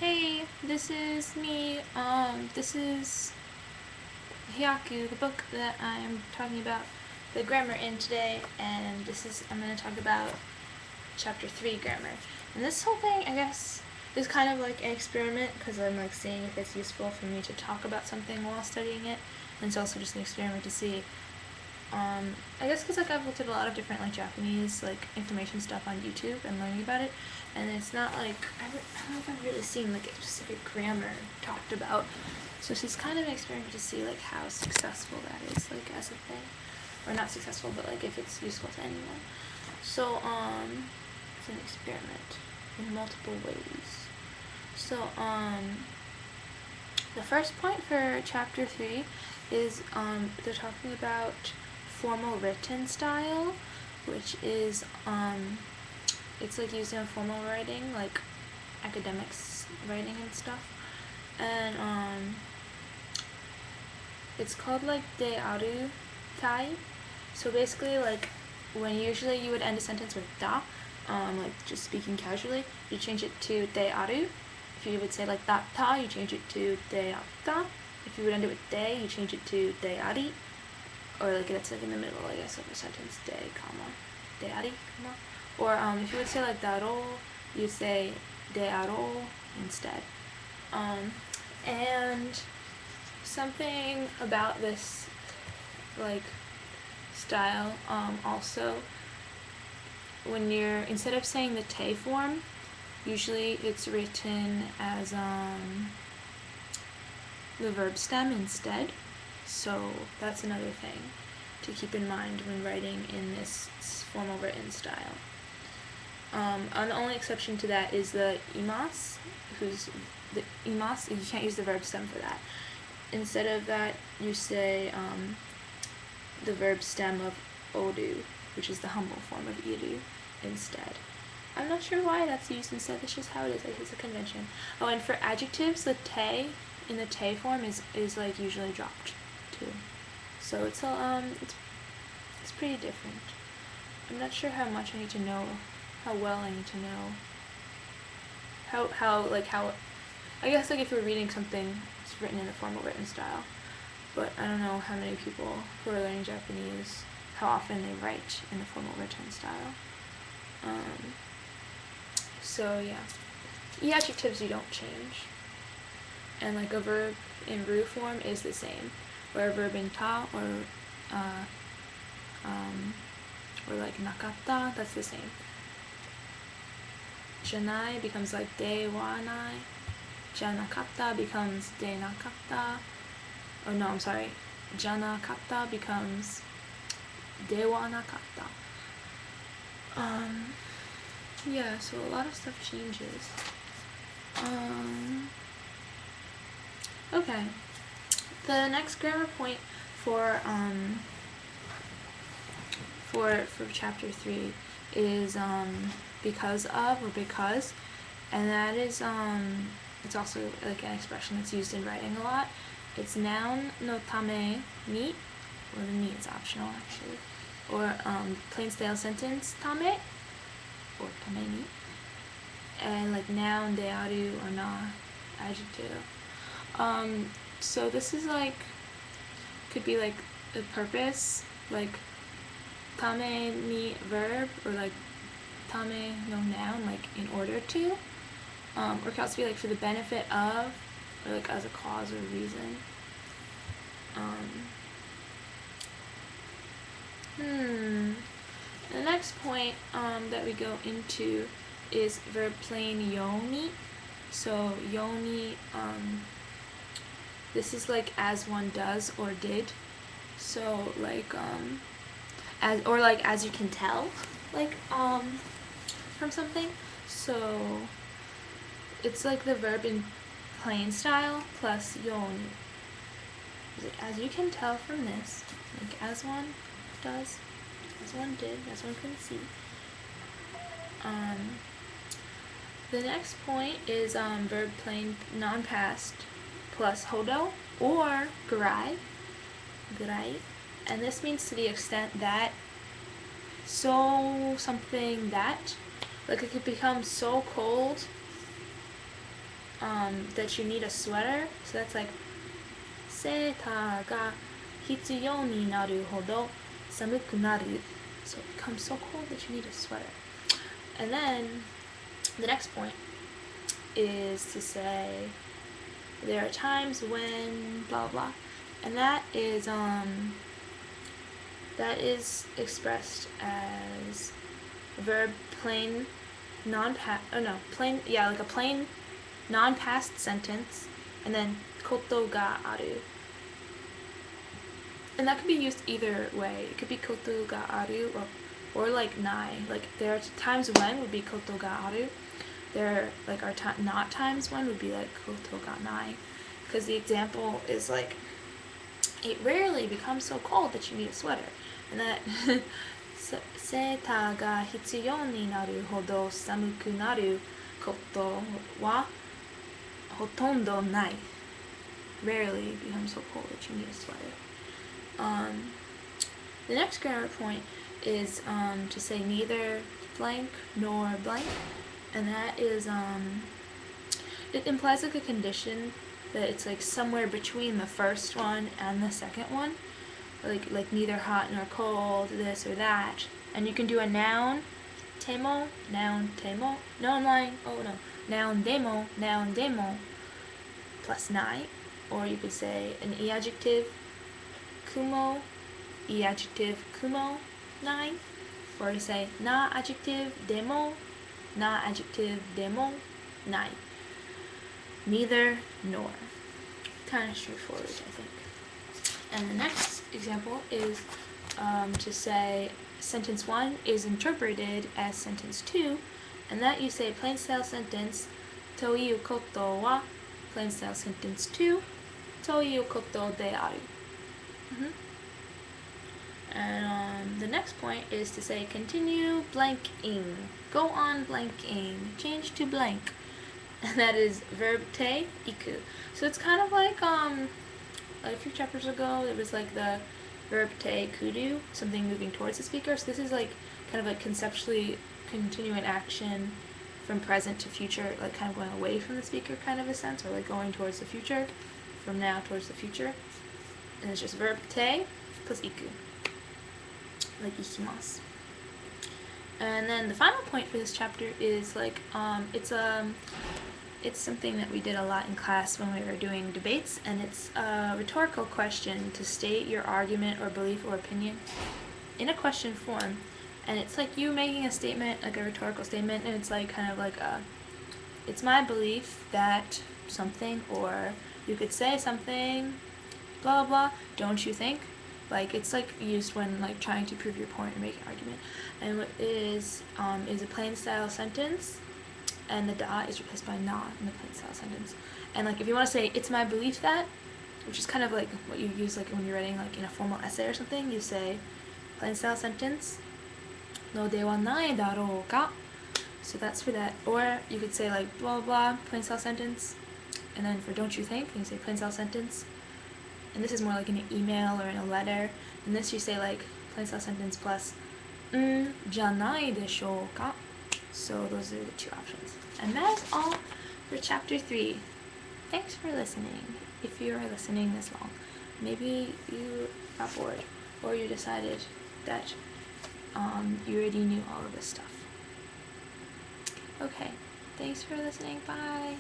Hey, this is me. This is Hiyaku, the book that I'm talking about the grammar in today, and I'm going to talk about chapter 3 grammar. And this whole thing, I guess, is kind of like an experiment because I'm like seeing if it's useful for me to talk about something while studying it, and it's also just an experiment to see. I guess because like I've looked at a lot of different like Japanese like information stuff on YouTube and learning about it, and it's not like I don't know if I've really seen like a specific grammar talked about. So this is kind of an experiment to see like how successful that is like as a thing, or not successful, but like if it's useful to anyone. So it's an experiment in multiple ways. So the first point for chapter 3 is they're talking about formal written style, which is it's like used in formal writing, like academics writing and stuff, and it's called like de aru tai. So basically, like when usually you would end a sentence with da, like just speaking casually, you change it to de aru. If you would say like datta, you change it to de atta. If you would end it with de, you change it to de ari. Or like that's like in the middle, I guess, of a sentence, de, ari, comma. Or if you would say like daro, you say de aro instead. And something about this like style, also, when you're, instead of saying the te form, usually it's written as the verb stem instead. So that's another thing to keep in mind when writing in this formal written style. The only exception to that is the imas, you can't use the verb stem for that. Instead of that, you say the verb stem of oru, which is the humble form of iru, instead. I'm not sure why that's used instead, that's just how it is, like it's a convention. Oh, and for adjectives, the te in the te form is like usually dropped too. So it's pretty different. I'm not sure how much I need to know, how well I need to know. How I guess like if you're reading something, it's written in the formal written style. But I don't know how many people who are learning Japanese, how often they write in the formal written style. So yeah, the adjectives you don't change, and like a verb in ru form is the same, where a verb in ta or like nakatta, that's the same. Janai becomes like de wa nai. Janakatta becomes de nakatta. Oh no, I'm sorry. Janakatta becomes de wa nakatta. Yeah, so a lot of stuff changes. Okay. The next grammar point for chapter 3 is because of, or because, and that is it's also like an expression that's used in writing a lot. It's noun no tame ni, or the ni is optional actually, or plain stale sentence tame, or tame ni, and like noun de aru or na, adjective. So this is like, could be like a purpose, like tame ni verb, or like tame no noun, like in order to, or it could also be like for the benefit of, or like as a cause or reason. The next point that we go into is verb plain yoni. So yoni, this is like as one does or did. So like as you can tell, like from something. So it's like the verb in plain style plus yoni. As you can tell from this, like as one does, as one did, as one can see. The next point is verb plain non-past plus hodo or garai, and this means to the extent that, so something that, like it could become so cold that you need a sweater. So that's like セーターが必要になるほど寒くなる. So it becomes so cold that you need a sweater. And then the next point is to say there are times when blah blah, and that is expressed as verb plain like a plain non-past sentence, and then koto ga aru. And that could be used either way. It could be koto ga aru or like nai. Like there are times when would be koto ga aru. There like are not times when would be like koto ga nai. Because the example is like, it rarely becomes so cold that you need a sweater. And that セーターが必要になるほど寒くなることはほとんどない. Rarely becomes so cold that you need a sweater. The next grammar point is to say neither blank nor blank, and that is it implies like a condition that it's like somewhere between the first one and the second one, like neither hot nor cold, this or that. And you can do a noun demo, noun demo plus nai, or you could say an e-adjective kumo nai, or you say na adjective demo nai. Neither nor. Kind of straightforward, I think. And the next example is to say sentence 1 is interpreted as sentence 2, and that you say plain style sentence ということは plain style sentence 2 ということである. And the next point is to say continue blanking, go on blanking, change to blank, and that is verb te iku. So it's kind of like a few chapters ago it was like the verb te kudu, something moving towards the speaker. So this is like kind of like conceptually continuing action from present to future, like kind of going away from the speaker kind of a sense, or like going towards the future, from now towards the future. And it's just verb te plus iku, like ikimasu. And then the final point for this chapter is like it's something that we did a lot in class when we were doing debates, and it's a rhetorical question to state your argument or belief or opinion in a question form. And it's like you making a statement, like a rhetorical statement, and it's like kind of like it's my belief that something, or you could say something, blah blah, don't you think? Like it's like used when like trying to prove your point or make an argument. And what it is a plain style sentence, and the da is replaced by na in the plain style sentence. And like if you want to say it's my belief that, which is kind of like what you use like when you're writing like in a formal essay or something, you say plain style sentence no de wa nai darou ka. So that's for that. Or you could say like blah blah, plain style sentence, and then for don't you think, you say plain style sentence. And this is more like in an email or in a letter. And this you say like plain style sentence plus janai deshou ka. So those are the two options. And that is all for chapter 3. Thanks for listening. If you are listening this long, maybe you got bored, or you decided that you already knew all of this stuff. Okay, thanks for listening. Bye.